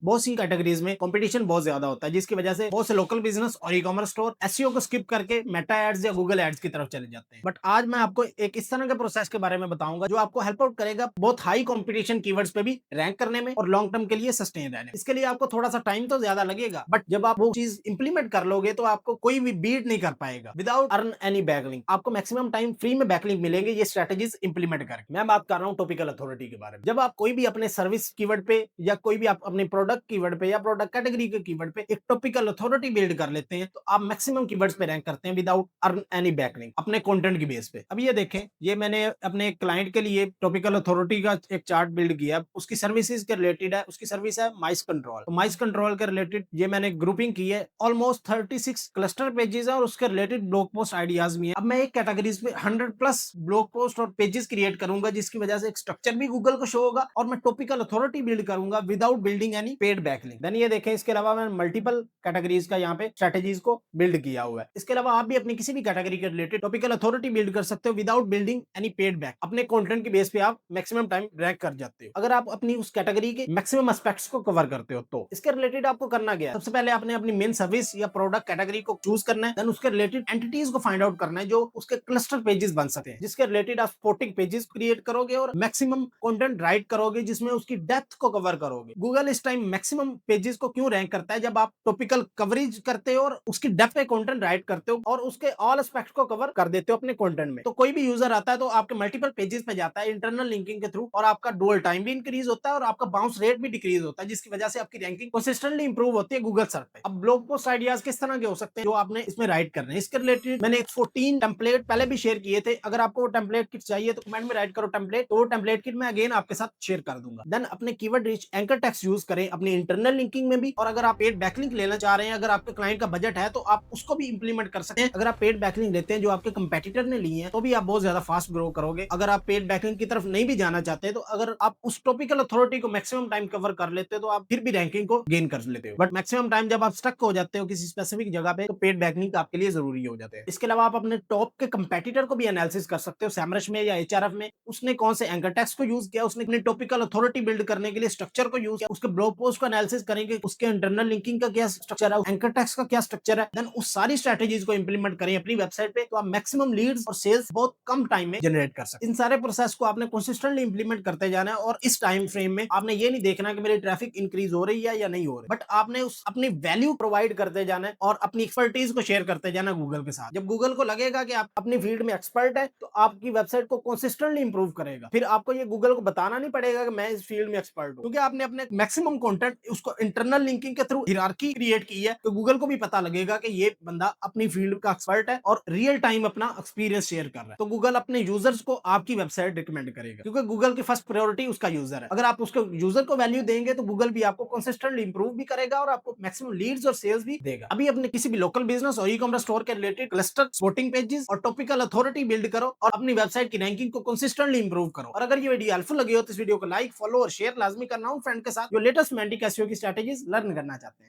बहुत सी कैटेगरीज में कंपटीशन बहुत ज्यादा होता है, जिसकी वजह से बहुत से लोकल बिजनेस और ई कॉमर्स स्टोर एसईओ को स्किप करके मेटा एड्स या गूगल एड्स की तरफ चले जाते हैं। बट आज मैं आपको एक इस तरह के प्रोसेस के बारे में बताऊंगा जो आपको हेल्प आउट करेगा बहुत हाई कंपटीशन कीवर्ड्स पे भी रैंक करने में और लॉन्ग टर्म के लिए सस्टेन रहने में। इसके लिए आपको थोड़ा सा टाइम तो ज्यादा लगेगा, बट जब आप वो चीज इंप्लीमेंट कर लोगे तो आपको कोई भी बीट नहीं कर पाएगा विदाउट अर्न एनी बैकलिंक। आपको मैक्सिमम टाइम फ्री में बैकलिंक मिलेंगे ये स्ट्रेटेजीज इंप्लीमेंट करके। मैं बात कर रहा हूँ टॉपिकल अथॉरिटी के बारे में। जब आप कोई भी अपने सर्विस कीवर्ड पे या कोई भी आप अपने प्रोडक्ट कीवर्ड पे या प्रोडक्ट कैटेगरी के कीवर्ड पे एक टॉपिकल अथॉरिटी बिल्ड कर लेते हैं तो आप मैक्सिमम कीवर्ड्स पे रैंक करते हैं विदाउट अर्न एनी बैकलिंक अपने कंटेंट की बेस पे। अब ये देखें, ये मैंने अपने क्लाइंट के लिए टॉपिकल अथॉरिटी का एक चार्ट बिल्ड किया। उसकी सर्विसेज के रिलेटेड है, उसकी सर्विस है माइस कंट्रोल। तो माइस कंट्रोल के रिलेटेड ये मैंने ग्रुपिंग की है। ऑलमोस्ट 36 क्लस्टर पेजेस है और उसके रिलेटेड ब्लॉग पोस्ट आइडियाज भी है। अब मैं एक कैटेगरीज पे 100 प्लस ब्लॉग पोस्ट और पेजेस क्रिएट करूंगा, जिसकी वजह से एक स्ट्रक्चर भी गूगल को शो होगा और मैं टॉपिकल अथॉरिटी बिल्ड करूंगा without building any paid backlink. Then ये देखें, इसके अलावा मैंने मल्टीपल कैटेगरीज का यहाँ पे स्ट्रेटेजीज को बिल्ड किया हुआ है। इसके अलावा आप भी अपनी किसी भी कैटेगरी के रिलेटेड टॉपिकल अथॉरिटी बिल्ड कर सकते हो without building any paid back. अपने कंटेंट की बेस पे आप मैक्सिमम टाइम रैंक कर जाते हो अगर आप अपनी उस कैटेगरी के मैक्सिमम एस्पेक्ट्स को कवर करते हो। तो इसके रिलेटेड आपको करना क्या है, सबसे पहले आपने अपनी मेन सर्विस या प्रोडक्ट कैटेगरी को चूज करना है। देन उसके रिलेटेड एंटिटीज को फाइंड आउट करना है जो उसके क्लस्टर पेजेस बन सकते हैं, जिसके रिलेटेड आप स्पोर्टिंग पेजेस क्रिएट करोगे और मैक्सिमम कंटेंट राइट करोगे जिसमें उसकी डेप्थ को कवर करोगे। गूगल इस टाइम मैक्सिमम पेजेस को क्यों रैंक करता है, जब आप टॉपिकल कवरेज करते हो और उसकी डेप्थ पे कंटेंट राइट करते हो और उसके ऑल एस्पेक्ट्स को कवर कर देते हो अपने कंटेंट में। तो कोई भी यूजर आता है तो आपके मल्टीपल पेजेस पे जाता है इंटरनल लिंकिंग के थ्रू और आपका डुअल टाइम भी इंक्रीज होता है और आपका बाउंस रेट भी डिक्रीज होता है, जिसकी वजह से आपकी रैंकिंग कंसिस्टेंटली इंप्रूव होती है गूगल सर्च पे। अब ब्लॉग पोस्ट आइडियाज किस तरह के हो सकते हैं जो आपने इसमें राइट करने हैं, इसके रिलेटेड मैंने 14 टेम्पलेट पहले भी शेयर किए थे। अगर आपको टेम्पलेट किट चाहिए तो कमेंट में राइट करो टेम्पलेट, तो टेम्पलेट किट मैं अगेन आपके साथ शेयर कर दूंगा। देन अपने keyword rich anchor text use करें अपनी इंटरनल लिंकिंग में भी, और अगर आप पेड बैकलिंक लेना चाह रहे हैं, अगर आपके क्लाइंट का बजट है तो आप उसको भी इंप्लीमेंट कर सकते हैं। अगर आप पेड बैकलिंक लेते हैं जो आपके कंपेटिटर ने लिए हैं तो भी आप बहुत ज्यादा फास्ट ग्रो करोगे। अगर आप पेड बैकलिंक की तरफ नहीं भी जाना चाहते तो अगर आप उस टॉपिकल अथॉरिटी को मैक्सिमम टाइम कवर कर लेते हो तो आप फिर भी रैंकिंग को गेन कर लेते हो। बट मैक्सिमम टाइम जब आप स्टक हो जाते हो किसी स्पेसिफिक जगह पे तो पेड बैकलिंक आपके लिए जरूरी हो जाते हैं। इसके अलावा आप अपने टॉप के कंपेटिटर को भी एनालिसिस कर सकते हो, सैमरश में या एचआरएफ में उसने कौन से एंकर टेक्स्ट को यूज किया, उसने अपनी टॉपिकल अथॉरिटी बिल्ड करने के लिए स्ट्रक्चर को यूज किया, उसके ब्लॉग पोस्ट को एनालिसिस करेंगे उसके इंटरनल लिंकिंग का क्या स्ट्रक्चर है, एंकर टेक्स्ट का क्या स्ट्रक्चर है। देन उस सारी स्ट्रेटेजीज को इंप्लीमेंट करें अपनी वेबसाइट पे तो आप मैक्सिमम लीड्स और सेल्स बहुत कम टाइम में जनरेट कर सकते हैं। इन सारे प्रोसेस को आपने कंसिस्टेंटली इंप्लीमेंट करते जाना है और इस टाइम फ्रेम में आपने ये नहीं देखना कि मेरी ट्रैफिक इंक्रीज हो रही है या नहीं हो रही, बट आपने उस अपनी वैल्यू प्रोवाइड करते जाना है और अपनी एक्सपर्टीज को शेयर करते जाना गूगल के साथ। जब गूगल को लगेगा कि आप अपनी फील्ड में एक्सपर्ट है तो आपकी वेबसाइट को कंसिस्टेंटली इंप्रूव करेगा। फिर आपको ये गूगल को बताना नहीं पड़ेगा कि मैं इस फील्ड में एक्सपर्ट हूं, क्योंकि आपने अपने मैक्सिमम कंटेंट उसको इंटरनल लिंकिंग के थ्रू हियरार्की क्रिएट की है तो गूगल को भी पता लगेगा कि ये बंदा अपनी फील्ड का एक्सपर्ट है और रियल टाइम अपना एक्सपीरियंस शेयर कर रहा है। तो गूगल अपने यूजर्स को आपकी वेबसाइट रिकमेंड करेगा क्योंकि गूगल की फर्स्ट प्रायोरिटी उसका यूजर है। अगर आप उसको यूजर को वैल्यू देंगे तो गूगल भी आपको कंसिस्टेंटली इंप्रूव भी करेगा और आपको मैक्सिमम लीड्स और सेल्स भी देगा। अभी अपने किसी भी लोकल बिजनेस और ई कॉमर्स स्टोर के रिलेटेड क्लस्टर स्पोर्टिंग पेजेस और टॉपिकल अथॉरिटी बिल्ड करो और अपनी वेबसाइट की रैंकिंग को कंसिस्टेंटली इंप्रूव करो। और अगर ये वीडियो हेल्पफुल लगी हो तो इस वीडियो को लाइक, फॉलो और शेयर लाजमी करना हो फ्रेंड के साथ जो लेटेस्ट मेंटिक एसईओ की स्ट्रेटजीज लर्न करना चाहते हैं।